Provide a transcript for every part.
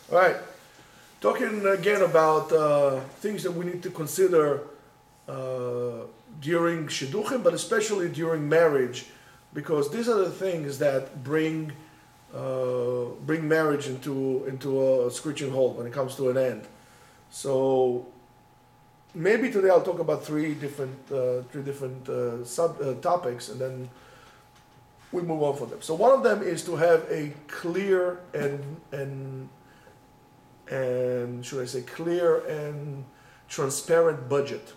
All right. Talking again about things that we need to consider during Shidduchim, but especially during marriage, because these are the things that bring marriage into a screeching halt when it comes to an end. So maybe today I'll talk about three different topics, and then we move on from them. So one of them is to have a clear and should I say clear and transparent budget.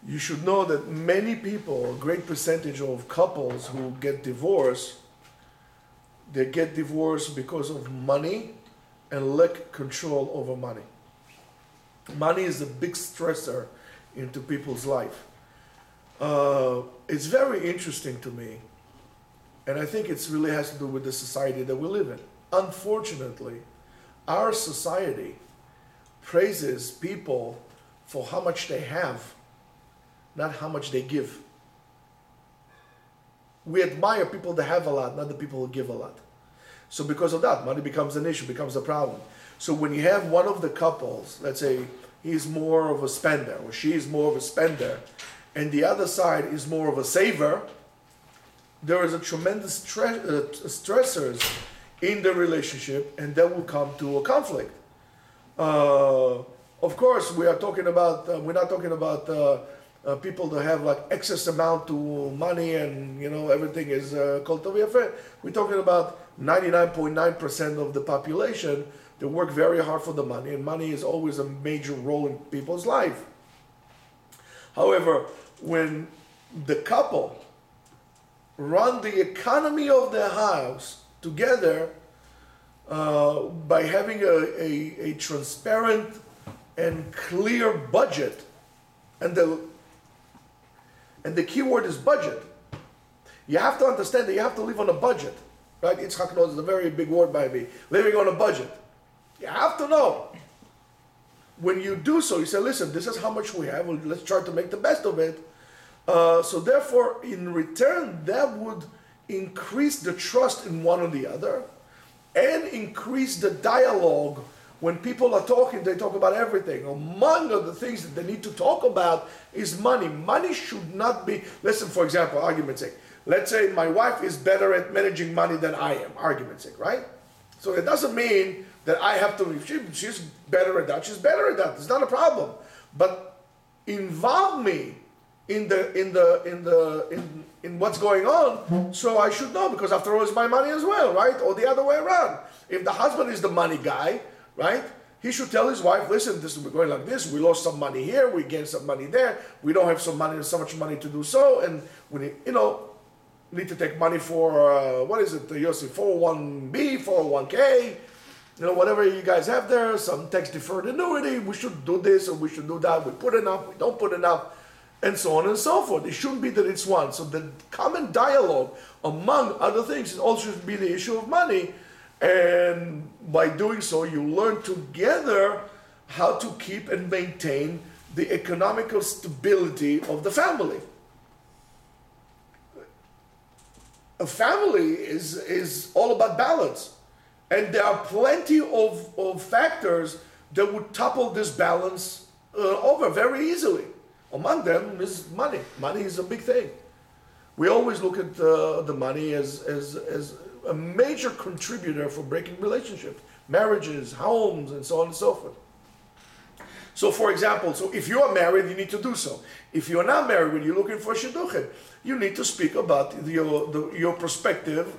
You should know that many people, a great percentage of couples who get divorced, they get divorced because of money and lack control over money. Money is a big stressor into people's life. It's very interesting to me, and I think it really has to do with the society that we live in. Unfortunately, our society praises people for how much they have, not how much they give. We admire people that have a lot, not the people who give a lot. So because of that, money becomes an issue, becomes a problem. So when you have one of the couples, let's say he's more of a spender or she is more of a spender, and the other side is more of a saver, there is a tremendous stressors in the relationship, and that will come to a conflict. Of course, we are talking about, we're not talking about people that have like excess amount to money and everything is kol tov yafeh. We're talking about 99.9% of the population that work very hard for the money, and money is always a major role in people's life. However, when the couple run the economy of their house together by having a transparent and clear budget, and the key word is budget. You have to understand that you have to live on a budget, right? Yitzchak knows it's a very big word by me. Living on a budget. You have to know. When you do so, you say, listen, this is how much we have. Well, let's try to make the best of it. So therefore, in return, that would increase the trust in one or the other and increase the dialogue. When people are talking, they talk about everything. Among other things that they need to talk about is money. Money should not be, listen, for example, argument's sake. Let's say my wife is better at managing money than I am, argument's sake, right? So it doesn't mean that I have to, she's better at that, she's better at that. It's not a problem. But involve me in what's going on, so I should know, because after all, it's my money as well, right? Or the other way around. If the husband is the money guy, right, he should tell his wife, listen, we're going like this, we lost some money here, we gained some money there, we don't have so much money to do so, and we need to take money for, what is it, Yossi, 401b, 401k, whatever you guys have there, some tax deferred annuity, we should do this or we should do that, we put enough, we don't put enough, and so on and so forth. It shouldn't be that it's one. So the common dialogue, among other things, is also should be the issue of money. And by doing so, you learn together how to keep and maintain the economical stability of the family. A family is all about balance. And there are plenty of factors that would topple this balance over very easily. Among them is money. Money is a big thing. We always look at the money as a major contributor for breaking relationships, marriages, homes, and so on and so forth. So for example, if you are married, you need to do so. If you are not married, when you're looking for shidduchim, you need to speak about your perspective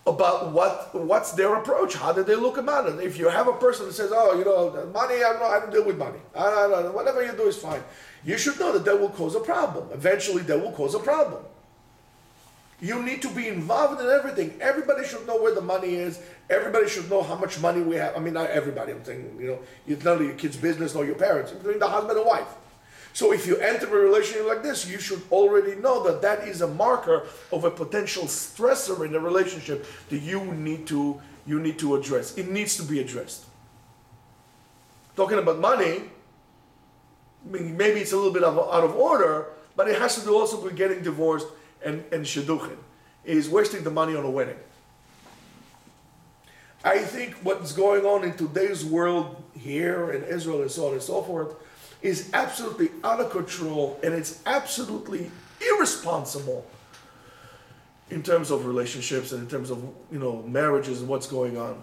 about what's their approach. How do they look about it? If you have a person that says, money, I don't deal with money. Whatever you do is fine. You should know that will cause a problem. Eventually, that will cause a problem. You need to be involved in everything. Everybody should know where the money is. Everybody should know how much money we have. I mean, not everybody. I'm saying, it's none of your kids' business nor your parents, including the husband and wife. So if you enter a relationship like this, you should already know that is a marker of a potential stressor in the relationship that you need to address. It needs to be addressed. Talking about money, maybe it's a little bit out of order, but it has to do also with getting divorced and shidduchim. Is wasting the money on a wedding. I think what's going on in today's world here in Israel and so on and so forth is absolutely out of control, and it's absolutely irresponsible in terms of relationships and in terms of marriages and what's going on.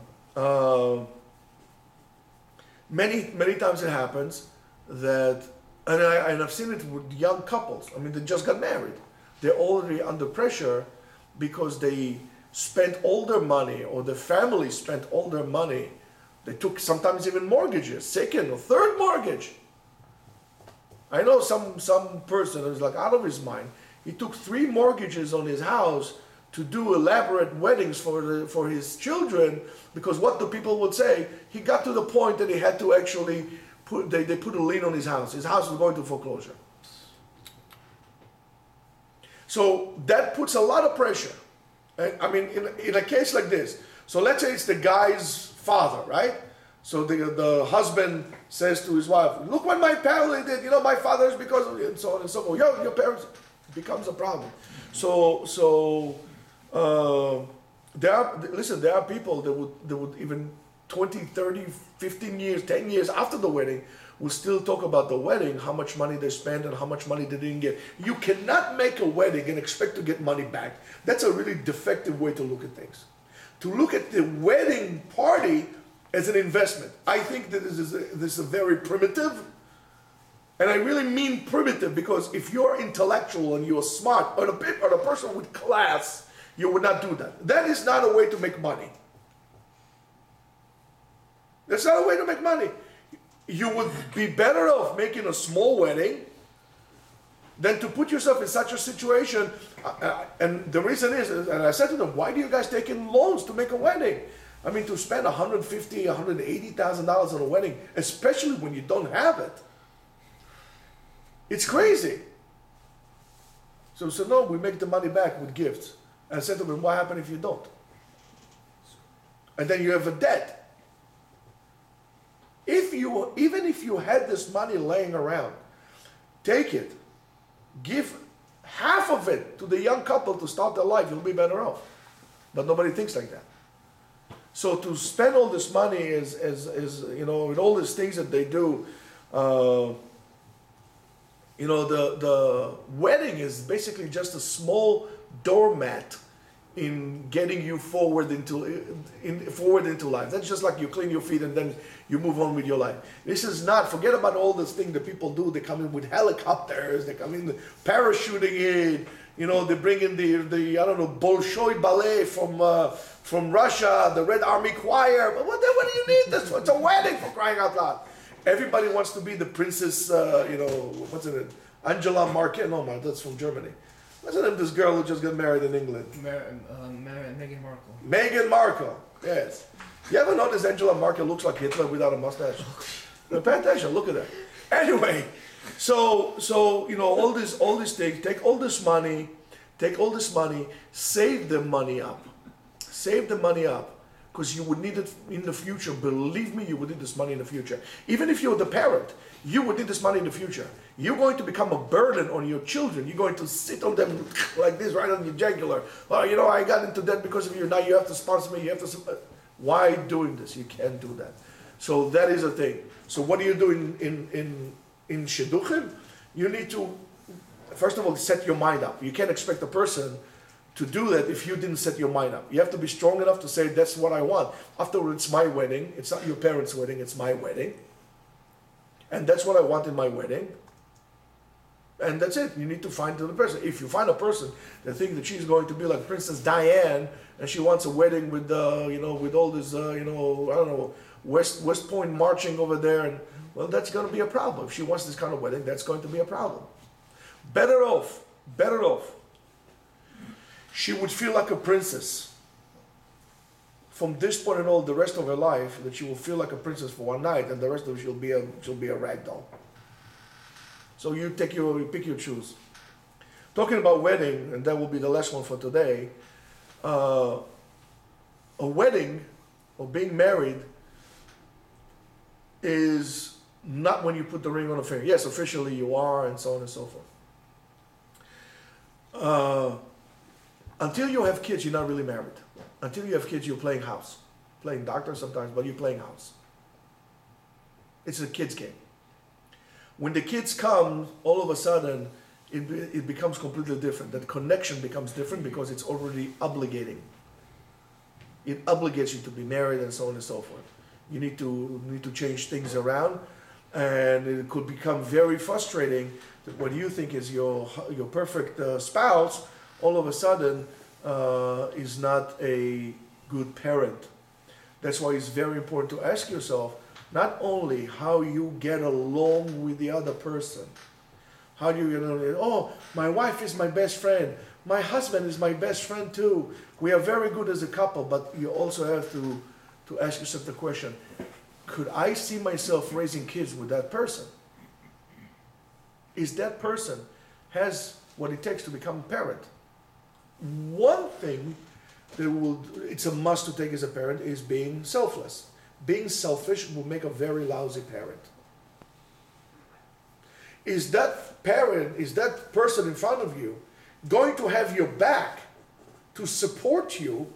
Many times it happens that, and I've seen it with young couples. I mean, they just got married. They're already under pressure because they spent all their money, or the family spent all their money. They took sometimes even mortgages, second or third mortgage. I know some person who's like out of his mind. He took 3 mortgages on his house to do elaborate weddings for his children, because what the people would say, he got to the point that he had to actually they put a lien on his house. His house was going to foreclosure. So that puts a lot of pressure. I mean, in a case like this, so let's say it's the guy's father, right? So the husband says to his wife, look what my family did, my father is because of it, and so on and so forth. Your parents, it becomes a problem. There are people that would even 20, 30, 15 years, 10 years after the wedding will still talk about the wedding, how much money they spent and how much money they didn't get. You cannot make a wedding and expect to get money back. That's a really defective way to look at things. To look at the wedding party as an investment. I think that this is a very primitive, and I really mean primitive, because if you're intellectual and you're smart, or a person with class, you would not do that. That is not a way to make money. That's not a way to make money. You would be better off making a small wedding than to put yourself in such a situation. And the reason is, and I said to them, why do you guys take in loans to make a wedding? I mean, to spend $150,000, $180,000 on a wedding, especially when you don't have it, it's crazy. So no, we make the money back with gifts. And I said to them, what happens if you don't? And then you have a debt. Even if you had this money laying around, take it, give half of it to the young couple to start their life, you'll be better off. But nobody thinks like that. So to spend all this money is with all these things that they do, the wedding is basically just a small doormat in getting you forward into life. That's just like you clean your feet and then you move on with your life. This is not, forget about all this thing that people do. They come in with helicopters, they come in parachuting in, they bring in the Bolshoi ballet from Russia, the Red Army Choir. But what do you need this for? It's a wedding, for crying out loud. Everybody wants to be the princess, what's it? Angela Merkel, no, that's from Germany. What's the name of this girl who just got married in England? Meghan Markle. Meghan Markle, yes. You ever notice Angela Merkel looks like Hitler without a mustache? Pay attention, look at that. Anyway, so all these things, take all this money, save the money up. Save the money up. Because you would need it in the future. Believe me, you would need this money in the future. Even if you're the parent, you would need this money in the future. You're going to become a burden on your children. You're going to sit on them like this, right on your jugular. Oh, I got into debt because of you. Now you have to sponsor me. Why doing this? You can't do that. So that is a thing. So what do you do in Shidduchim? You need to, first of all, set your mind up. You can't expect a person to do that if you didn't set your mind up. You have to be strong enough to say, that's what I want. Afterwards, it's my wedding. It's not your parents' wedding, it's my wedding. And that's what I want in my wedding. And that's it. You need to find the person. If you find a person that thinks that she's going to be like Princess Diane, and she wants a wedding with, with all this, West Point marching over there, and well, that's going to be a problem. If she wants this kind of wedding, that's going to be a problem. Better off. She would feel like a princess. From this point on all, the rest of her life, that she will feel like a princess for one night, and the rest of it she'll be a rag doll. So you pick your choose. Talking about wedding, and that will be the last one for today. A wedding, or being married, is not when you put the ring on a finger. Yes, officially you are, and so on and so forth. Until you have kids, you're not really married. Until you have kids, you're playing house. playing doctor sometimes, but you're playing house. It's a kid's game. When the kids come, all of a sudden, it becomes completely different. That connection becomes different because it's already obligating. It obligates you to be married and so on and so forth. You need to change things around, and it could become very frustrating that what you think is your perfect spouse, all of a sudden is not a good parent. That's why it's very important to ask yourself not only how you get along with the other person, how do you get along? Oh, my wife is my best friend. My husband is my best friend too. We are very good as a couple, but you also have to ask yourself the question, could I see myself raising kids with that person? Is that person has what it takes to become a parent? One thing that it's a must to take as a parent is being selfless. Being selfish will make a very lousy parent. Is that person in front of you going to have your back to support you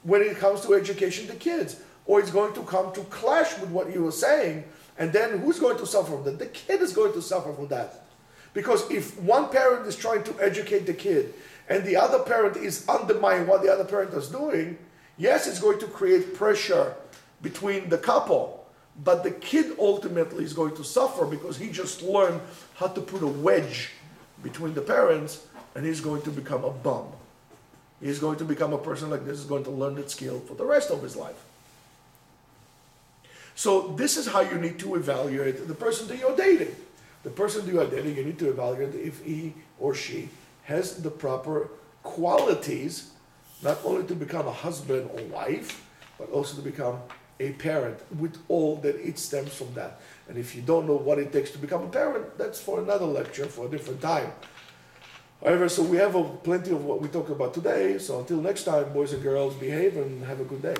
when it comes to education to kids? Or it's going to come to clash with what you were saying, and then who's going to suffer from that? The kid is going to suffer from that. Because if one parent is trying to educate the kid and the other parent is undermining what the other parent is doing, yes, it's going to create pressure between the couple, but the kid ultimately is going to suffer because he just learned how to put a wedge between the parents, and he's going to become a bum. He's going to become a person like this, is going to learn that skill for the rest of his life. So this is how you need to evaluate the person that you're dating. The person that you are dating, you need to evaluate if he or she has the proper qualities, not only to become a husband or wife, but also to become a parent with all that it stems from that. And if you don't know what it takes to become a parent, that's for another lecture, for a different time. However, so we have plenty of what we talked about today. So until next time, boys and girls, behave and have a good day.